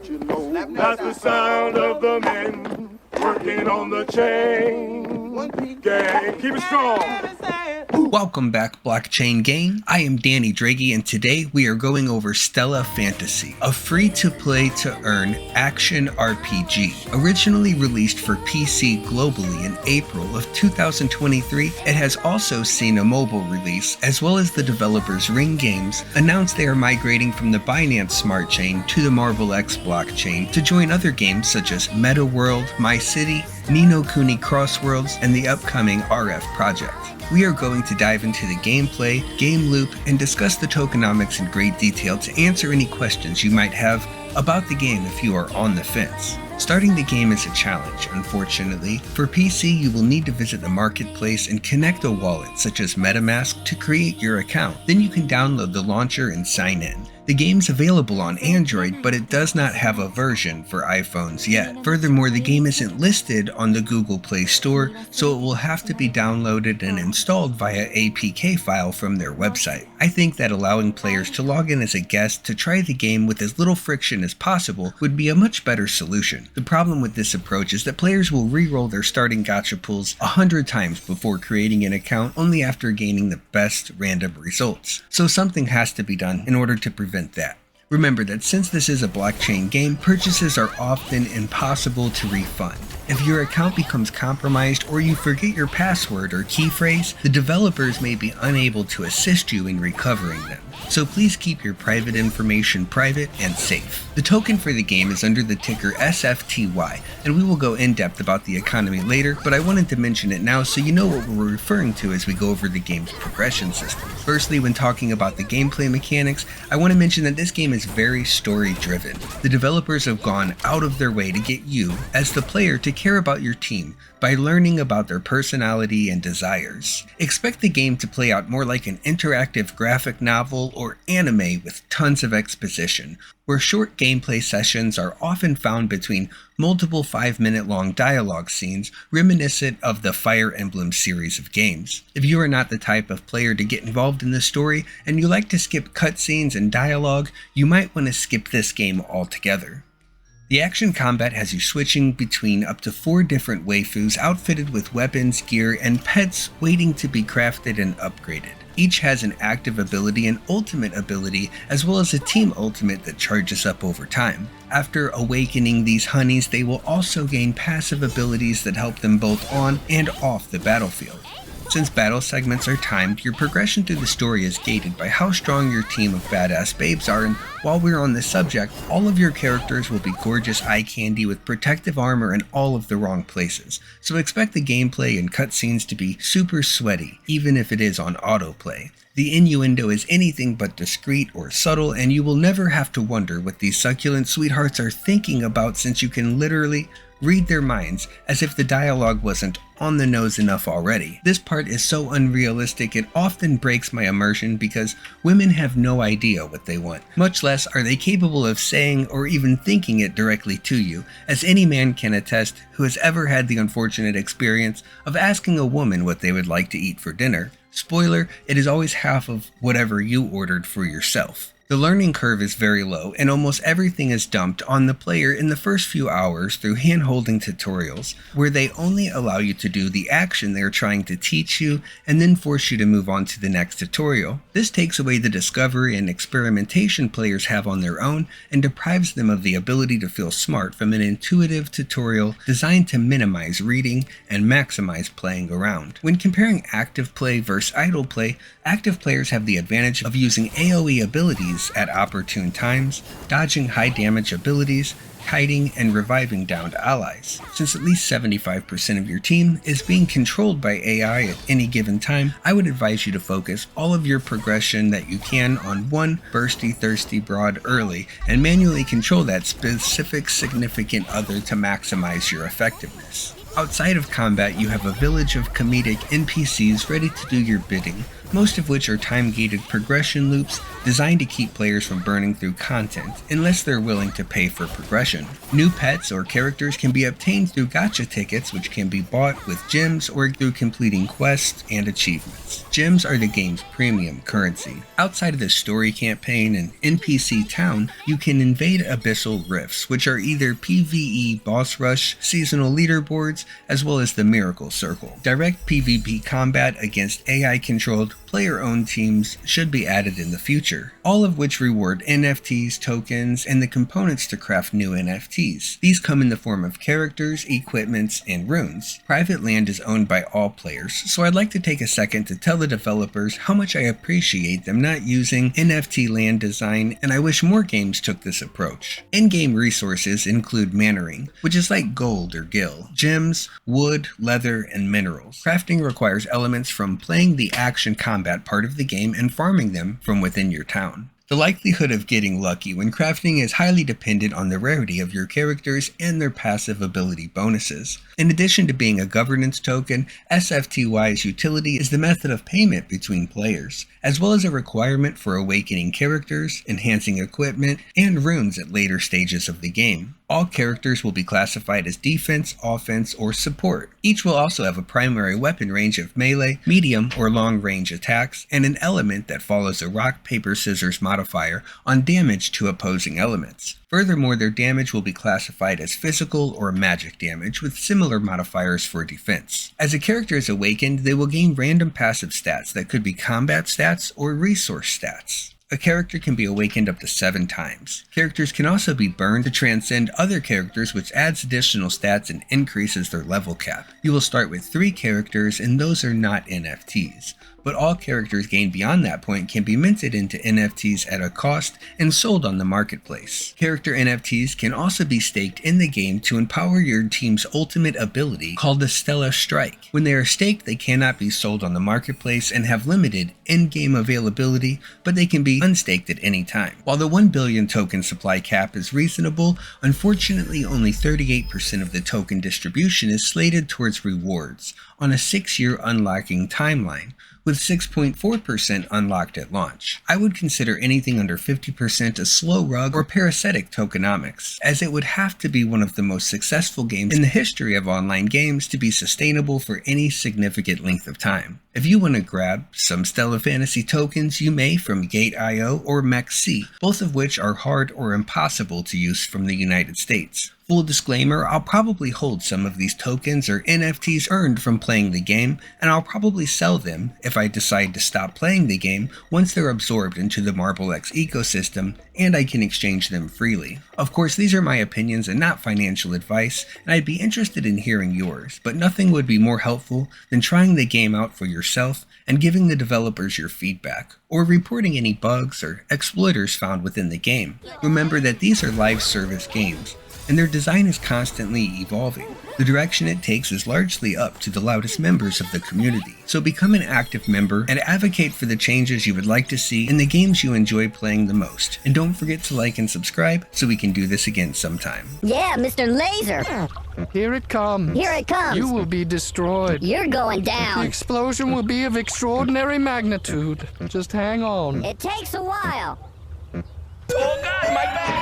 That's the sound of the men working on the chain gang. Keep it strong. Welcome back, Blockchain Gang. I am Danny Draghi, and today we are going over Stella Fantasy, a free-to-play to earn action RPG. Originally released for PC globally in April of 2023, it has also seen a mobile release, as well as the developers Ring Games announced they are migrating from the Binance Smart Chain to the Marble X blockchain to join other games such as Meta World, My City, Ni no Kuni Crossworlds, and the upcoming RF project. We are going to dive into the gameplay, game loop, and discuss the tokenomics in great detail to answer any questions you might have about the game if you are on the fence. Starting the game is a challenge, unfortunately. For PC, you will need to visit the marketplace and connect a wallet such as Metamask to create your account. Then you can download the launcher and sign in. The game's available on Android, but it does not have a version for iPhones yet. Furthermore, the game isn't listed on the Google Play Store, so it will have to be downloaded and installed via APK file from their website. I think that allowing players to log in as a guest to try the game with as little friction as possible would be a much better solution. The problem with this approach is that players will re-roll their starting gacha pools 100 times before creating an account, only after gaining the best random results. So something has to be done in order to prevent that. Remember that since this is a blockchain game, purchases are often impossible to refund. If your account becomes compromised or you forget your password or key phrase, the developers may be unable to assist you in recovering them. So please keep your private information private and safe. The token for the game is under the ticker SFTY, and we will go in depth about the economy later, but I wanted to mention it now so you know what we're referring to as we go over the game's progression system. Firstly, when talking about the gameplay mechanics, I want to mention that this game is very story driven. The developers have gone out of their way to get you, as the player, to care about your team by learning about their personality and desires. Expect the game to play out more like an interactive graphic novel or anime with tons of exposition, where short gameplay sessions are often found between multiple 5-minute long dialogue scenes reminiscent of the Fire Emblem series of games. If you are not the type of player to get involved in the story and you like to skip cutscenes and dialogue, you might want to skip this game altogether. The action combat has you switching between up to 4 different waifus outfitted with weapons, gear, and pets waiting to be crafted and upgraded. Each has an active ability and ultimate ability, as well as a team ultimate that charges up over time. After awakening these honeys, they will also gain passive abilities that help them both on and off the battlefield. Since battle segments are timed, your progression through the story is gated by how strong your team of badass babes are, and while we're on this subject, all of your characters will be gorgeous eye candy with protective armor in all of the wrong places, so expect the gameplay and cutscenes to be super sweaty, even if it is on autoplay. The innuendo is anything but discreet or subtle, and you will never have to wonder what these succulent sweethearts are thinking about, since you can literally read their minds as if the dialogue wasn't on the nose enough already. This part is so unrealistic it often breaks my immersion because women have no idea what they want, much less are they capable of saying or even thinking it directly to you, as any man can attest who has ever had the unfortunate experience of asking a woman what they would like to eat for dinner. Spoiler, it is always half of whatever you ordered for yourself. The learning curve is very low, and almost everything is dumped on the player in the first few hours through hand-holding tutorials, where they only allow you to do the action they are trying to teach you, and then force you to move on to the next tutorial. This takes away the discovery and experimentation players have on their own, and deprives them of the ability to feel smart from an intuitive tutorial designed to minimize reading and maximize playing around. When comparing active play versus idle play, active players have the advantage of using AoE abilities at opportune times, dodging high damage abilities, kiting, and reviving downed allies. Since at least 75% of your team is being controlled by AI at any given time, I would advise you to focus all of your progression that you can on one bursty thirsty broad early, and manually control that specific significant other to maximize your effectiveness. Outside of combat, you have a village of comedic NPCs ready to do your bidding, most of which are time-gated progression loops designed to keep players from burning through content, unless they're willing to pay for progression. New pets or characters can be obtained through gacha tickets, which can be bought with gems or through completing quests and achievements. Gems are the game's premium currency. Outside of the story campaign and NPC town, you can invade abyssal rifts, which are either PvE boss rush, seasonal leaderboards, as well as the Miracle Circle. Direct PvP combat against AI-controlled, player-owned teams should be added in the future, all of which reward NFTs, tokens, and the components to craft new NFTs. These come in the form of characters, equipments, and runes. Private land is owned by all players, so I'd like to take a second to tell the developers how much I appreciate them not using NFT land design, and I wish more games took this approach. In-game resources include mannering, which is like gold or gil, gems, wood, leather, and minerals. Crafting requires elements from playing the action combat part of the game and farming them from within your town. The likelihood of getting lucky when crafting is highly dependent on the rarity of your characters and their passive ability bonuses. In addition to being a governance token, SFTY's utility is the method of payment between players, as well as a requirement for awakening characters, enhancing equipment, and runes at later stages of the game. All characters will be classified as defense, offense, or support. Each will also have a primary weapon range of melee, medium, or long-range attacks, and an element that follows a rock, paper, scissors modifier on damage to opposing elements. Furthermore, their damage will be classified as physical or magic damage with similar modifiers for defense. As a character is awakened, they will gain random passive stats that could be combat stats or resource stats. A character can be awakened up to 7 times. Characters can also be burned to transcend other characters, which adds additional stats and increases their level cap. You will start with 3 characters, and those are not NFTs. But all characters gained beyond that point can be minted into NFTs at a cost and sold on the marketplace. Character NFTs can also be staked in the game to empower your team's ultimate ability called the Stella Strike. When they are staked, they cannot be sold on the marketplace and have limited in-game availability, but they can be unstaked at any time. While the 1 billion token supply cap is reasonable, unfortunately only 38% of the token distribution is slated towards rewards on a 6-year unlocking timeline, with 6.4% unlocked at launch. I would consider anything under 50% a slow rug or parasitic tokenomics, as it would have to be one of the most successful games in the history of online games to be sustainable for any significant length of time. If you want to grab some Stella Fantasy tokens, you may from Gate.io or MEXC, both of which are hard or impossible to use from the United States. Full disclaimer, I'll probably hold some of these tokens or NFTs earned from playing the game, and I'll probably sell them if I decide to stop playing the game once they're absorbed into the MarbleX ecosystem and I can exchange them freely. Of course, these are my opinions and not financial advice, and I'd be interested in hearing yours, but nothing would be more helpful than trying the game out for yourself and giving the developers your feedback, or reporting any bugs or exploiters found within the game. Remember that these are live service games, and their design is constantly evolving. The direction it takes is largely up to the loudest members of the community. So become an active member and advocate for the changes you would like to see in the games you enjoy playing the most. And don't forget to like and subscribe so we can do this again sometime. Yeah, Mr. Laser. Here it comes. Here it comes. You will be destroyed. You're going The down. explosion will be of extraordinary magnitude. Just hang on. It takes a while. Oh God, my back!